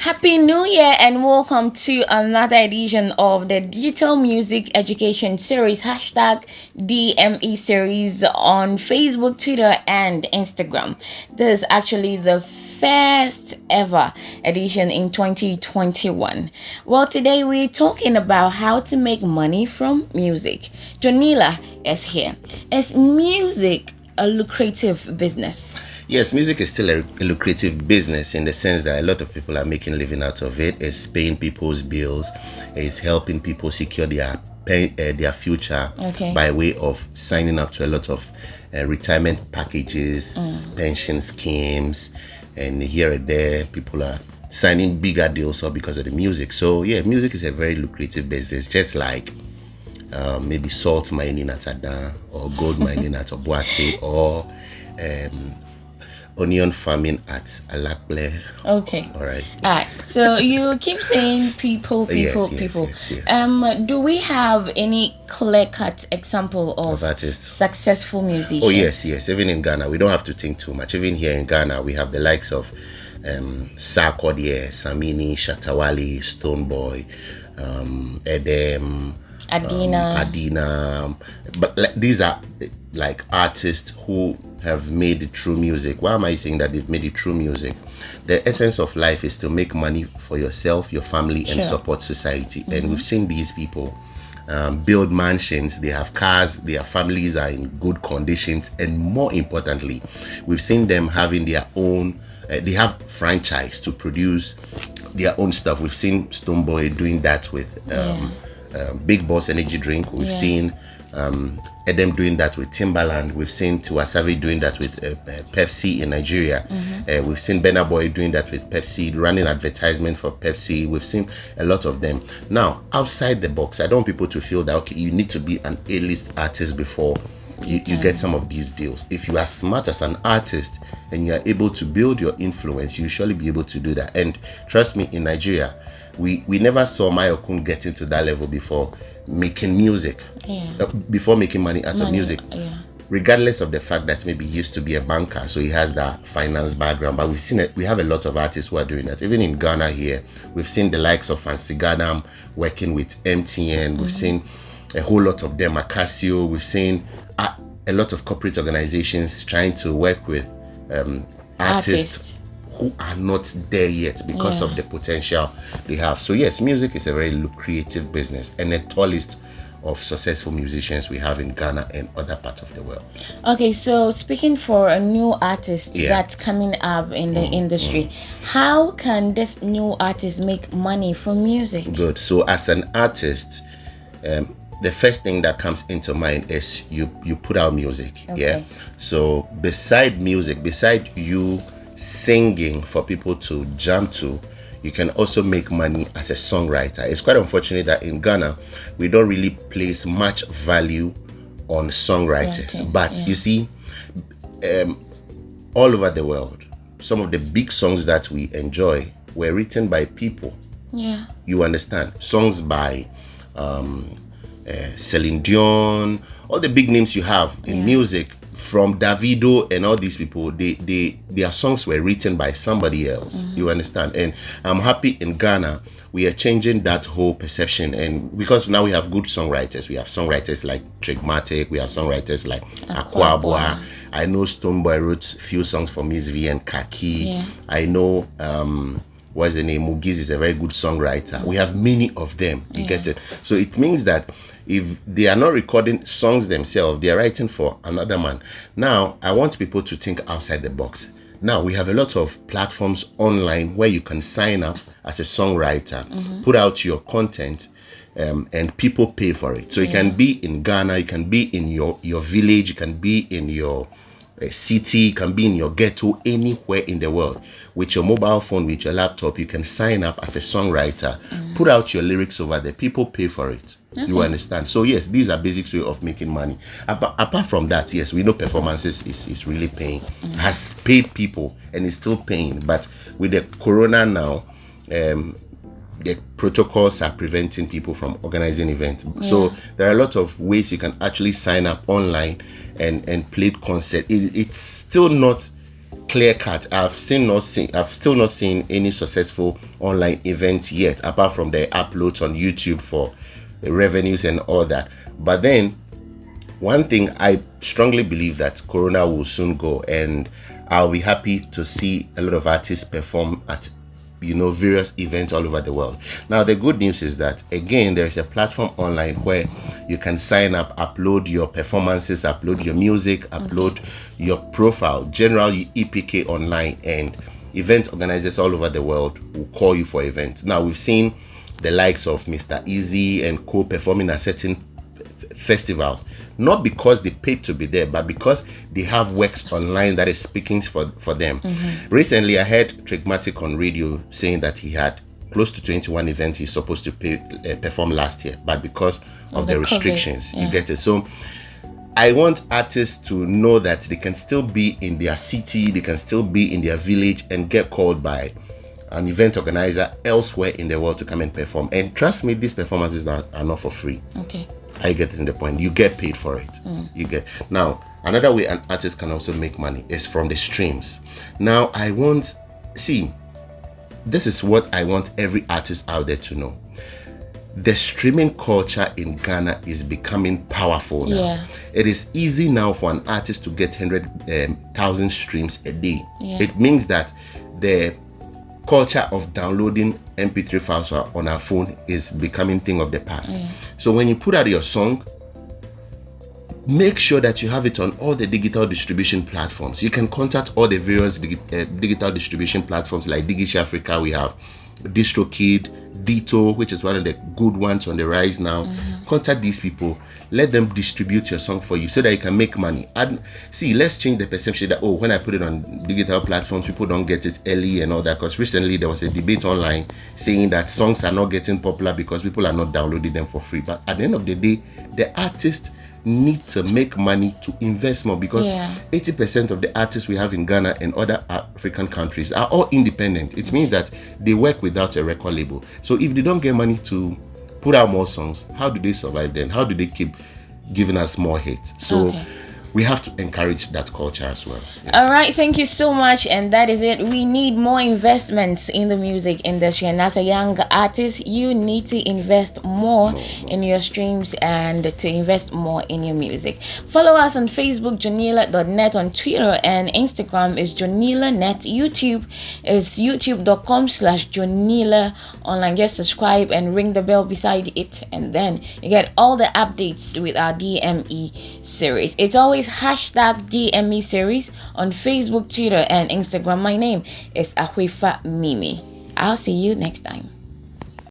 Happy New Year and welcome to another edition of the Digital Music Education Series hashtag DME Series on Facebook, Twitter, and Instagram. This is actually the first ever edition in 2021. Well, today we're talking about how to make money from music. Jonilar is here. Is music a lucrative business? Yes, music is still a lucrative business in the sense that a lot of people are making a living out of it. It's paying people's bills. It's helping people secure their future by way of signing up to a lot of retirement packages, pension schemes, and here and there people are signing bigger deals all because of the music. So yeah, music is a very lucrative business, just like maybe salt mining at Adan or gold mining at Obuasi or onion farming at Alakble. Okay. All right. So you keep saying people. Yes. Do we have any clear-cut example of artists, successful musicians? Oh yes. Even in Ghana, we don't have to think too much. Even here in Ghana, we have the likes of Sarkodie, Samini, Shatawali, Stoneboy, Edem, Adina. But these are like artists who have made the true music. Why am I saying that they've made the true music? The essence of life is to make money for yourself, your family, and support society. And we've seen these people build mansions, they have cars, their families are in good conditions, and more importantly, we've seen them having their own they have franchise to produce their own stuff. We've seen Stoneboy doing that with Big Boss energy drink. We've seen Edem doing that with Timbaland. We've seen Tiwa Savage doing that with Pepsi in Nigeria. We've seen Burna Boy doing that with Pepsi, running advertisement for Pepsi. We've seen a lot of them. Now, outside the box, I don't want people to feel that, okay, you need to be an A-list artist before you get some of these deals. If you are smart as an artist and you are able to build your influence, you surely be able to do that. And trust me, in Nigeria, we never saw Mayokun get into that level before making music, before making money out of music. Regardless of the fact that maybe he used to be a banker, so he has that finance background. But we've seen it. We have a lot of artists who are doing that. Even in Ghana here, we've seen the likes of Fancy Ganam working with MTN. We've seen a whole lot of them, Acasio. We've seen a lot of corporate organizations trying to work with artists who are not there yet because of the potential they have. So yes, music is a very lucrative business and a tallest of successful musicians we have in Ghana and other parts of the world. Okay, so speaking for a new artist that's coming up in the industry, how can this new artist make money from music? Good. So as an artist, the first thing that comes into mind is you put out music. So beside music, beside you singing for people to jam to, you can also make money as a songwriter. It's quite unfortunate that in Ghana we don't really place much value on songwriters, but you see, all over the world, some of the big songs that we enjoy were written by people. You understand? Songs by Celine Dion, all the big names you have in music, from Davido and all these people, their songs were written by somebody else. You understand? And I'm happy in Ghana we are changing that whole perception, and because now we have good songwriters. We have songwriters like Trigmatic, we have songwriters like Aquabwa. I know Stoneboy wrote few songs for Miss V and Kaki. I know what's the name? Mugiz is a very good songwriter. We have many of them. You get it? So it means that if they are not recording songs themselves, they are writing for another man. Now, I want people to think outside the box. Now, we have a lot of platforms online where you can sign up as a songwriter, put out your content, and people pay for it. So it can be in Ghana, it can be in your village, it can be in your city, can be in your ghetto, anywhere in the world. With your mobile phone, with your laptop, you can sign up as a songwriter, put out your lyrics over there, people pay for it. You understand? So yes, these are basic way of making money. Apart from that, yes, we know performances is really paying, has paid people and is still paying. But with the corona now, the protocols are preventing people from organizing events. So there are a lot of ways you can actually sign up online and play concert. It's still not clear cut. I've still not seen any successful online event yet, apart from the uploads on YouTube for revenues and all that. But then one thing, I strongly believe that Corona will soon go, and I'll be happy to see a lot of artists perform at various events all over the world. Now, the good news is that, again, there is a platform online where you can sign up, upload your performances, upload your music, upload your profile, general EPK online, and event organizers all over the world will call you for events. Now, we've seen the likes of Mr. Easy and co performing at certain festivals, not because they paid to be there, but because they have works online that is speaking for them. Recently, I heard Trigmatic on radio saying that he had close to 21 events he's supposed to perform last year, but because of the restrictions, you get it. So I want artists to know that they can still be in their city, they can still be in their village and get called by an event organizer elsewhere in the world to come and perform. And trust me, these performances are not for free. I get it in the point. You get paid for it. You get. Now, another way an artist can also make money is from the streams. Now, this is what I want every artist out there to know. The streaming culture in Ghana is becoming powerful now. It is easy now for an artist to get 100,000 streams a day. It means that the culture of downloading MP3 files on our phone is becoming thing of the past. So when you put out your song, make sure that you have it on all the digital distribution platforms. You can contact all the various digital distribution platforms like Digish Africa. We have DistroKid, Ditto, which is one of the good ones on the rise now. Contact these people, let them distribute your song for you so that you can make money. And let's change the perception that, when I put it on digital platforms, people don't get it early and all that. Because recently there was a debate online saying that songs are not getting popular because people are not downloading them for free. But at the end of the day, the artists need to make money to invest more, because 80% of the artists we have in Ghana and other African countries are all independent. It means that they work without a record label. So if they don't get money to put out more songs, how do they survive then? How do they keep giving us more hits? So we have to encourage that culture as well. All right, thank you so much. And that is it. We need more investments in the music industry, and as a young artist, you need to invest more in your streams and to invest more in your music. Follow us on Facebook, Jonilar.net, on Twitter and Instagram is Jonilar.net. YouTube is youtube.com/Jonilar online. Just subscribe and ring the bell beside it, and then you get all the updates with our DME series. It's always hashtag DME series on Facebook, Twitter, and Instagram. My name is Ahoefa Mimi. I'll see you next time.